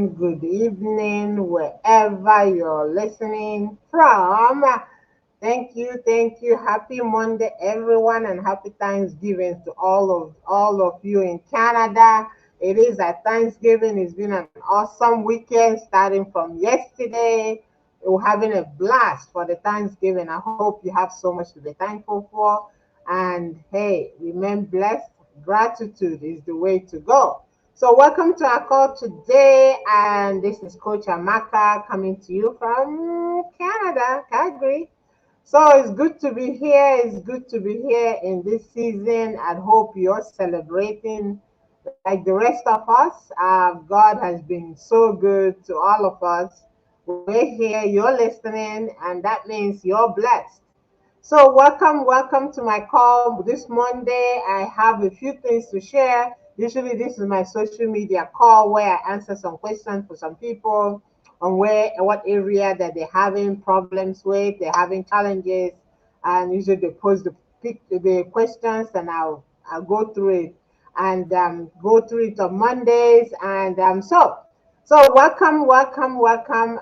morning, good evening, wherever you're listening from. Thank you. Happy Monday, everyone, and happy Thanksgiving to all of you in Canada. It is a Thanksgiving. It's been an awesome weekend starting from yesterday. We're having a blast for the Thanksgiving. I hope you have so much to be thankful for. And hey, remain blessed. Gratitude is the way to go. So, welcome to our call today. And this is Coach Amaka coming to you from Canada, Calgary. So it's good to be here. It's good to be here in this season. I hope you're celebrating like the rest of us. God has been so good to all of us. We're here, you're listening, and that means you're blessed. So, welcome to my call this Monday. I have a few things to share. Usually, this is my social media call where I answer some questions for some people on what area that they're having problems with, they're having challenges, and usually they post the questions, and I'll go through it and go through it on Mondays, and so welcome.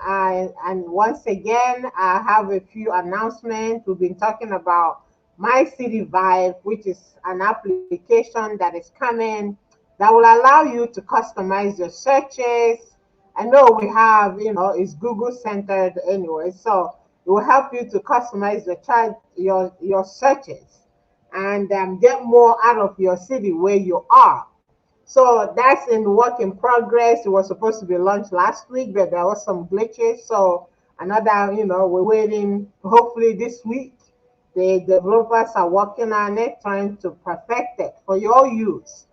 And once again, I have a few announcements. We've been talking about My City Vibe, which is an application that is coming that will allow you to customize your searches. I know we have, it's Google centered anyway, so it will help you to customize your searches and get more out of your city where you are. So that's in work in progress. It was supposed to be launched last week, but there was some glitches. So another, we're waiting. Hopefully this week, the developers are working on it, trying to perfect it for your use.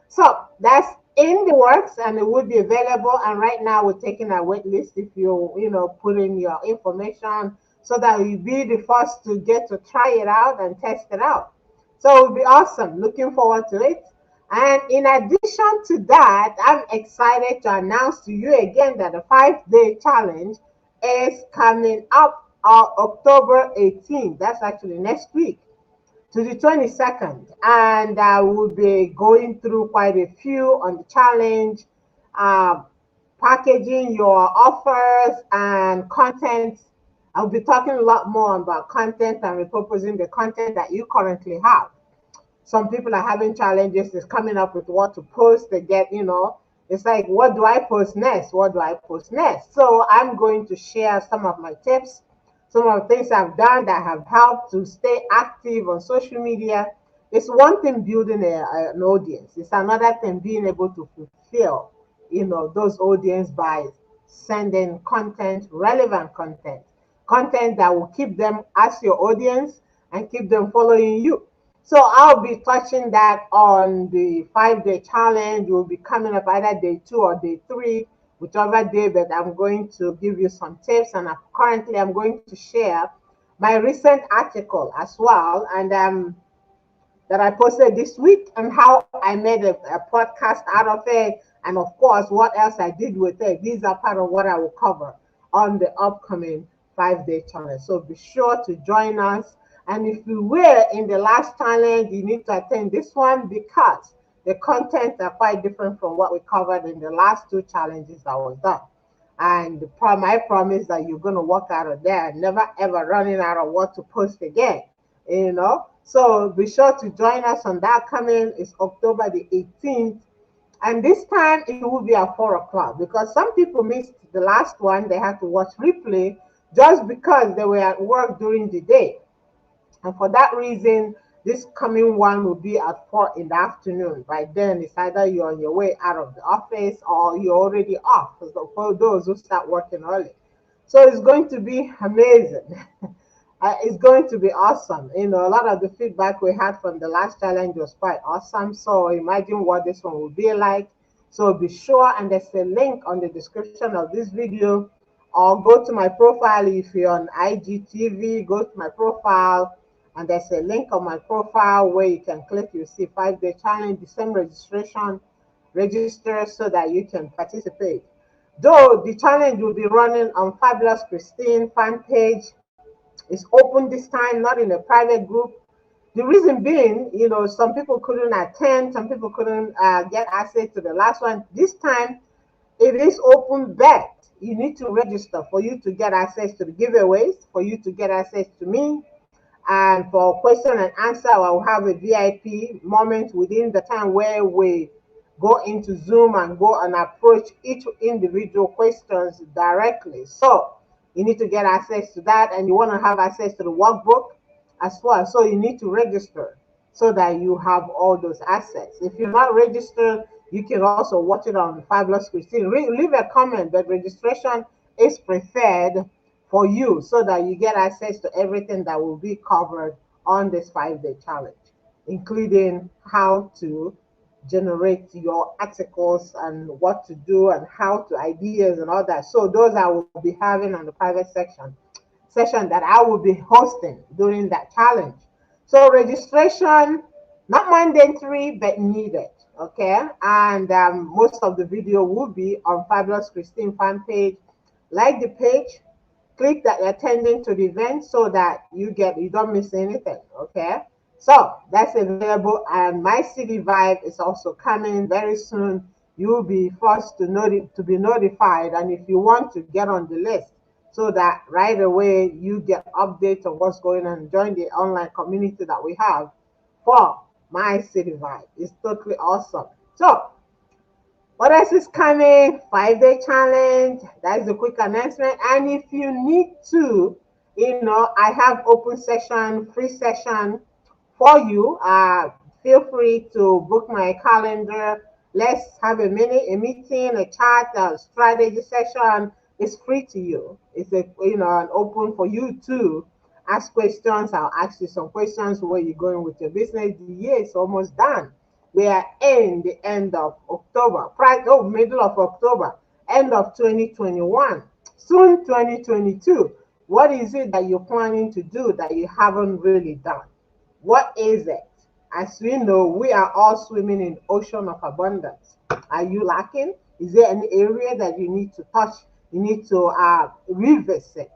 So that's in the works, and it will be available. And right now we're taking a wait list if you put in your information so that you'll be the first to get to try it out and test it out. So it will be awesome. Looking forward to it. And in addition to that, I'm excited to announce to you again that the 5 day challenge is coming up on October 18th. That's actually next week to the 22nd. And I will be going through quite a few on the challenge, uh, packaging your offers and content. I'll be talking a lot more about content and repurposing the content that you currently have. Some people are having challenges is coming up with what to post. They get, it's like, what do I post next? What do I post next? So I'm going to share some of my tips, some of the things I've done that have helped to stay active on social media. It's one thing building an audience. It's another thing being able to fulfill, those audience by sending content, relevant content that will keep them as your audience and keep them following you. So I'll be touching that on the 5 day challenge. Will be coming up either day 2 or day 3, whichever day. But I'm going to give you some tips, and currently I'm going to share my recent article as well, and that I posted this week, and how I made a podcast out of it, and of course what else I did with it. These are part of what I will cover on the upcoming 5 day challenge. So be sure to join us. And if you were in the last challenge, you need to attend this one because the content are quite different from what we covered in the last two challenges that was done. And I promise that you're going to walk out of there never ever running out of what to post again. So be sure to join us on that coming. It's October the 18th. And this time it will be at 4 o'clock because some people missed the last one. They had to watch replay just because they were at work during the day. And for that reason, this coming one will be at 4 in the afternoon. By then, it's either you're on your way out of the office or you're already off for those who start working early. So it's going to be amazing. It's going to be awesome. A lot of the feedback we had from the last challenge was quite awesome. So imagine what this one will be like. So be sure, and there's a link on the description of this video, or go to my profile. If you're on IGTV, go to my profile, and there's a link on my profile where you can click. You see 5 day challenge, the same registration, register so that you can participate. Though the challenge will be running on Fabulous Christine fan page. It's open this time, not in a private group. The reason being, some people couldn't attend, some people couldn't get access to the last one. This time, it is open bet. You need to register for you to get access to the giveaways, for you to get access to me. And for question and answer, I will have a VIP moment within the time where we go into Zoom and go and approach each individual questions directly. So you need to get access to that, and you want to have access to the workbook as well. So you need to register so that you have all those assets. If you're not registered, you can also watch it on Fabulous Christine. Leave a comment that registration is preferred for you so that you get access to everything that will be covered on this 5-day challenge, including how to generate your articles and what to do and how to ideas and all that. So those I will be having on the private session that I will be hosting during that challenge. So registration, not mandatory, but needed. Okay. And most of the video will be on Fabulous Christine fan page. Like the page, click that you're attending to the event so that you don't miss anything. Okay. So that's available, and my city vibe is also coming very soon. You'll be first to be notified, and if you want to get on the list so that right away you get updates on what's going on, join the online community that we have for my city vibe. It's totally awesome. So what else is coming? 5-day challenge. That's a quick announcement. And if you need to, I have open session, free session for you. Feel free to book my calendar. Let's have a meeting, a chat, a strategy session. It's free to you. It's an open for you to ask questions. I'll ask you some questions. Where you going with your business? The year is almost done. We are in the end of October, middle of October, end of 2021, soon 2022. What is it that you're planning to do that you haven't really done? What is it? As we know, we are all swimming in ocean of abundance. Are you lacking? Is there an area that you need to touch? You need to revisit.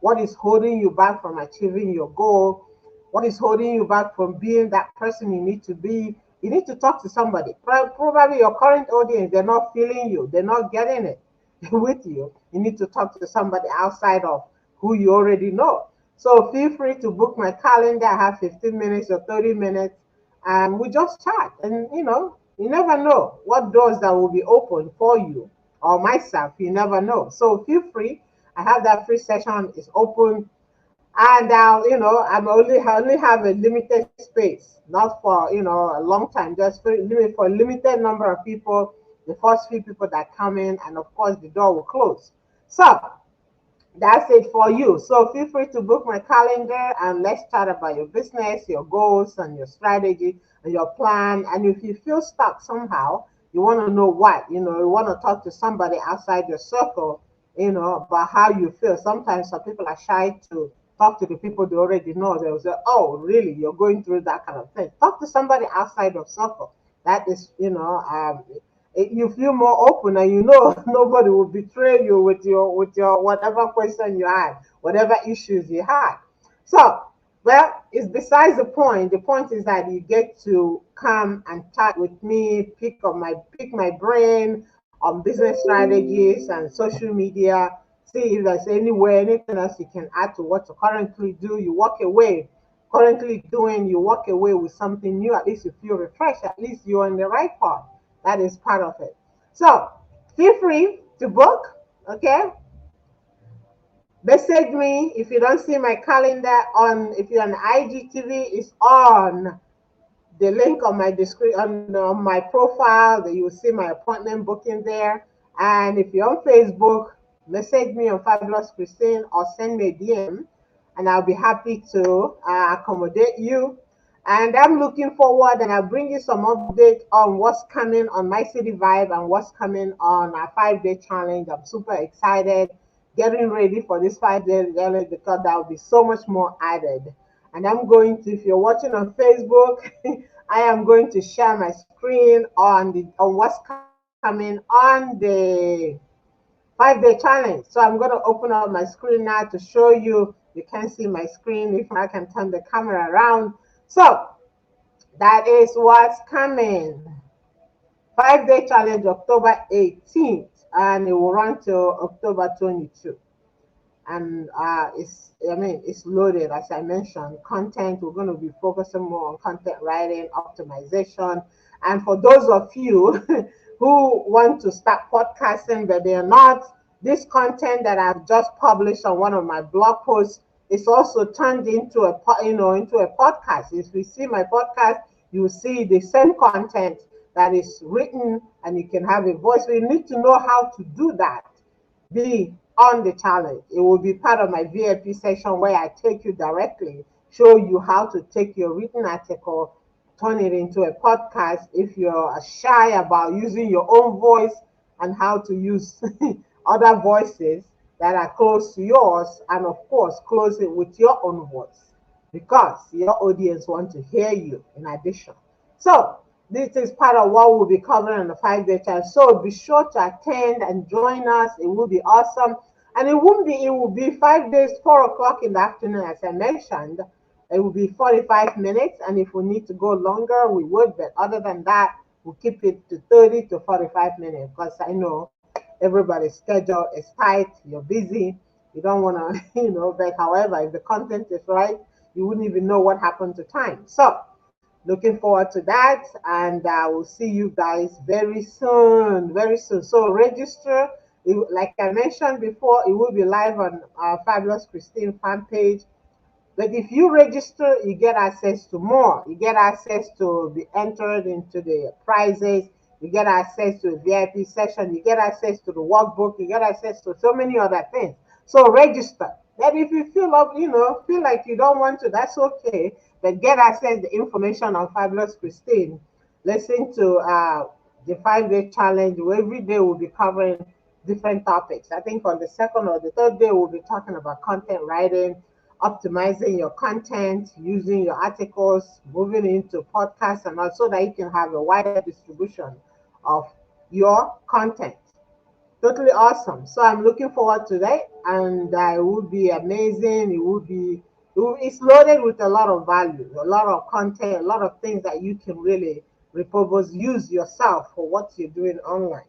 What is holding you back from achieving your goal? What is holding you back from being that person you need to be? You need to talk to somebody. Probably your current audience, they're not feeling you. They're not getting it with you. You need to talk to somebody outside of who you already know. So feel free to book my calendar. I have 15 minutes or 30 minutes, and we just chat. And you never know what doors that will be open for you or myself. You never know. So feel free. I have that free session. It's open, and I only have a limited space, not for a long time, just for a limited number of people. The first few people that come in, and of course the door will close. So that's it for you. So feel free to book my calendar and let's chat about your business, your goals, and your strategy and your plan. And if you feel stuck somehow, you want to know what, you want to talk to somebody outside your circle, about how you feel. Sometimes some people are shy to talk to the people they already know. They'll say, oh, really? You're going through that kind of thing. Talk to somebody outside your circle. That is, you feel more open, and nobody will betray you with your whatever question you had, whatever issues you had. So, well, it's besides the point. The point is that you get to come and chat with me, pick my brain on business strategies and social media. See if there's anything else you can add to what you currently do. You walk away with something new. At least you feel refreshed. At least you're on the right path. That is part of it. So feel free to book. Okay. Message me if you don't see my calendar if you're on IGTV, it's on the link on my description on my profile. That you will see my appointment booking there. And if you're on Facebook, message me on Fabulous Christine or send me a DM, and I'll be happy to accommodate you. And I'm looking forward, and I'll bring you some update on what's coming on my city vibe and what's coming on our 5-day challenge. I'm super excited, getting ready for this 5-day challenge because there will be so much more added. And if you're watching on Facebook, I am going to share my screen on what's coming on the 5-day challenge. So I'm going to open up my screen now to show you. You can see my screen if I can turn the camera around. So that is what's coming. 5-day challenge, October 18th. and it will run till October 22. And it's loaded, as I mentioned. Content, we're going to be focusing more on content writing, optimization. And for those of you who want to start podcasting but they're not, this content that I've just published on one of my blog posts is also turned into into a podcast. If you see my podcast, you will see the same content that is written, and you can have a voice. So you need to know how to do that. Be on the challenge. It will be part of my VIP session where I take you directly, show you how to take your written article, turn it into a podcast if you're shy about using your own voice, and how to use other voices that are close to yours, and of course, close it with your own voice because your audience want to hear you in addition. So this is part of what we'll be covering on the 5-day challenge. So be sure to attend and join us. It will be awesome. And it will be 5 days, 4 o'clock in the afternoon, as I mentioned. It will be 45 minutes. And if we need to go longer, we would. But other than that, we'll keep it to 30 to 45 minutes because I know everybody's schedule is tight. You're busy. You don't want to, but however, if the content is right, you wouldn't even know what happened to time. So looking forward to that, and we'll see you guys very soon, very soon. So register. Like I mentioned before, it will be live on our Fabulous Christine fan page. But if you register, you get access to more. You get access to be entered into the prizes. You get access to a VIP session. You get access to the workbook. You get access to so many other things. So register. Then if you feel like you don't want to, that's okay. But get access to the information on Fabulous Christine. Listen to the 5-day challenge, where every day we'll be covering different topics. I think on the second or the third day, we'll be talking about content writing, optimizing your content, using your articles, moving into podcasts, and also that you can have a wider distribution of your content. Totally awesome. So I'm looking forward to that, and it would be amazing. It's loaded with a lot of value, a lot of content, a lot of things that you can really repurpose, use yourself for what you're doing online.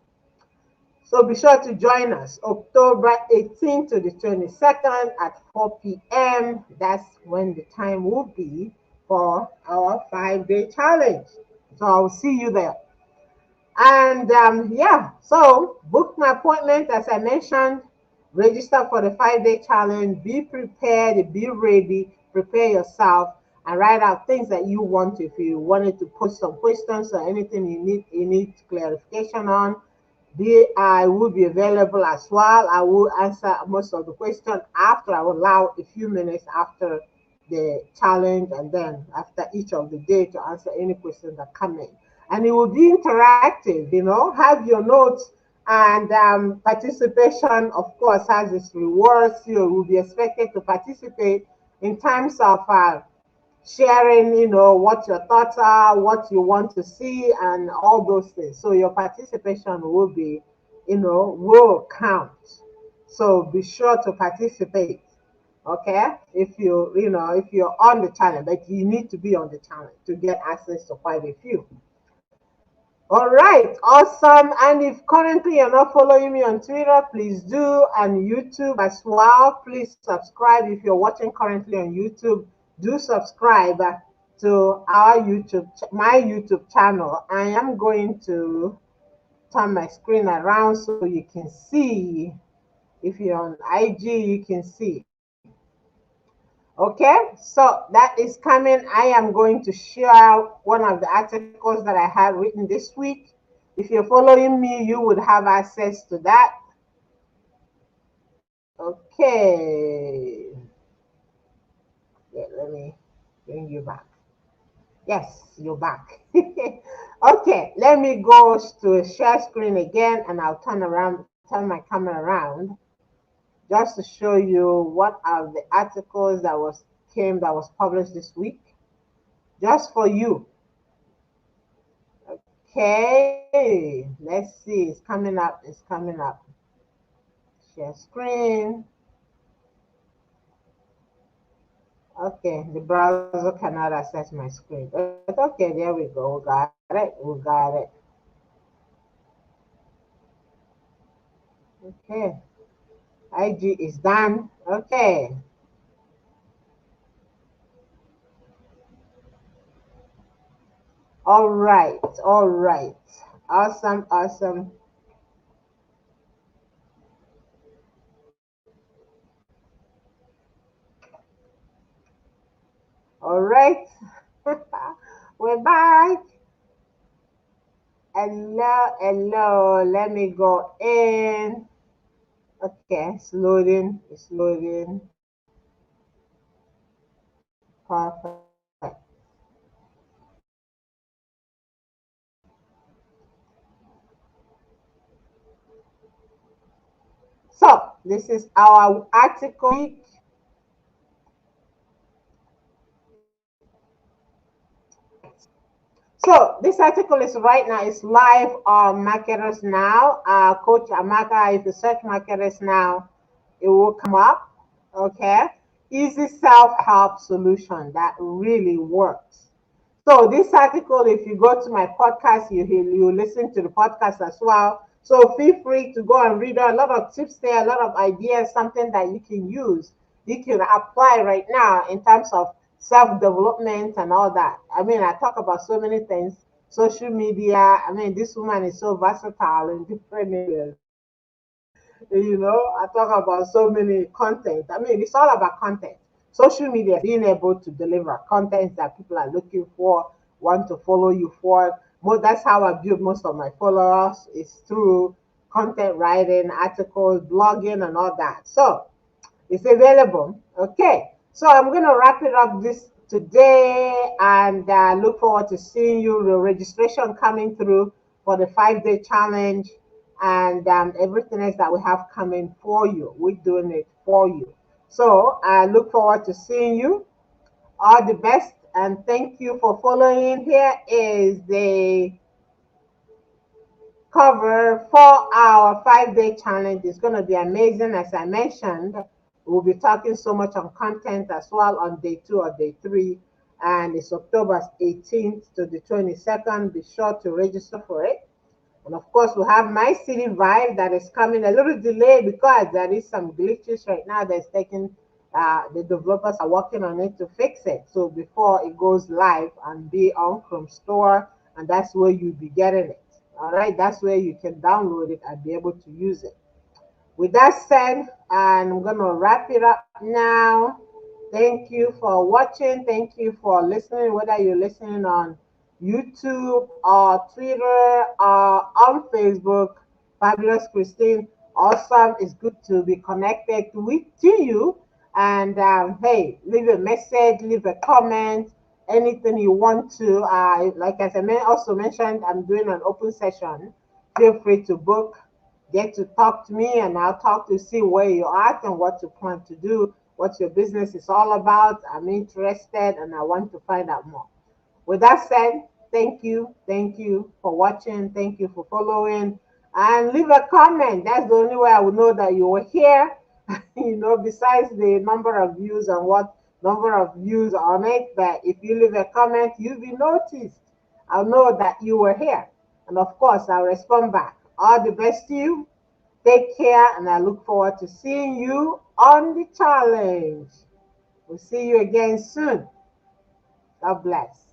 So be sure to join us October 18th to the 22nd at 4 p.m. That's when the time will be for our 5-day challenge. So I'll see you there. And so book my appointment, as I mentioned. Register for the 5-day challenge. Be prepared, be ready, prepare yourself, and write out things that you want. If you wanted to post some questions or anything you need clarification on, I will be available as well. I will answer most of the questions after. I will allow a few minutes after the challenge, and then after each of the day to answer any questions that come in. And it will be interactive, have your notes, and participation, of course, has its rewards. You will be expected to participate in terms of sharing, what your thoughts are, what you want to see, and all those things. So your participation will be, will count. So be sure to participate. Okay, if you're on the challenge, but you need to be on the challenge to get access to quite a few. All right, awesome. And if currently you're not following me on Twitter, please do, and YouTube as well. Please subscribe. If you're watching currently on YouTube, do subscribe to my YouTube channel. I am going to turn my screen around so you can see. If you're on IG, you can see. Okay, so that is coming. I am going to share one of the articles that I had written this week. If you're following me, you would have access to that. Okay. Let me bring you back. Yes, you're back. Okay, let me go to share screen again, and I'll turn my camera around just to show you what are the articles that was published this week, just for you. Okay, let's see. It's coming up. Share screen. Okay, the browser cannot access my screen. But okay, there we go. We got it. Okay. IG is done. Okay. All right. All right. Awesome. Awesome. All right. We're back. Hello. Hello. Let me go in. Okay. It's loading. It's loading. Perfect. So this is our article. So this article is right now. It's live on Marketers Now. Coach Amaka, if you search Marketers Now, it will come up. Okay, easy self-help solution that really works. So this article, if you go to my podcast, you listen to the podcast as well. So feel free to go and read a lot of tips there, a lot of ideas, something that you can use, you can apply right now in terms of self-development and all that. I mean, I talk about so many things, social media. I mean, this woman is so versatile in different areas. I talk about so many content. I mean, it's all about content. Social media, being able to deliver content that people are looking for, want to follow you for. That's how I build most of my followers, is through content writing, articles, blogging, and all that. So it's available. Okay. So I'm going to wrap it up this today and look forward to seeing you. The registration coming through for the 5 day challenge and everything else that we have coming for you. We're doing it for you. So I look forward to seeing you. All the best and thank you for following. Here is the cover for our 5 day challenge. It's going to be amazing. As I mentioned, we'll be talking so much on content as well on day 2 or day 3. And it's October 18th to the 22nd. Be sure to register for it. And of course, we have My City Vibe that is coming a little delayed because there is some glitches right now that's taking, the developers are working on it to fix it. So before it goes live and be on Chrome Store, and that's where you'll be getting it. All right, that's where you can download it and be able to use it. With that said, and I'm going to wrap it up now. Thank you for watching. Thank you for listening, whether you're listening on YouTube or Twitter or on Facebook. Fabulous Christine. Awesome. It's good to be connected with to you. And hey, leave a message, leave a comment, anything you want to. Like as I also mentioned, I'm doing an open session. Feel free to book, get to talk to me, and I'll talk to see where you're at and what you plan to do, what your business is all about. I'm interested and I want to find out more. With that said, thank you. Thank you for watching. Thank you for following. And leave a comment. That's the only way I will know that you were here. Besides the number of views and what number of views on it, but if you leave a comment, you'll be noticed. I'll know that you were here. And of course, I'll respond back. All the best to you. Take care, and I look forward to seeing you on the challenge. We'll see you again soon. God bless.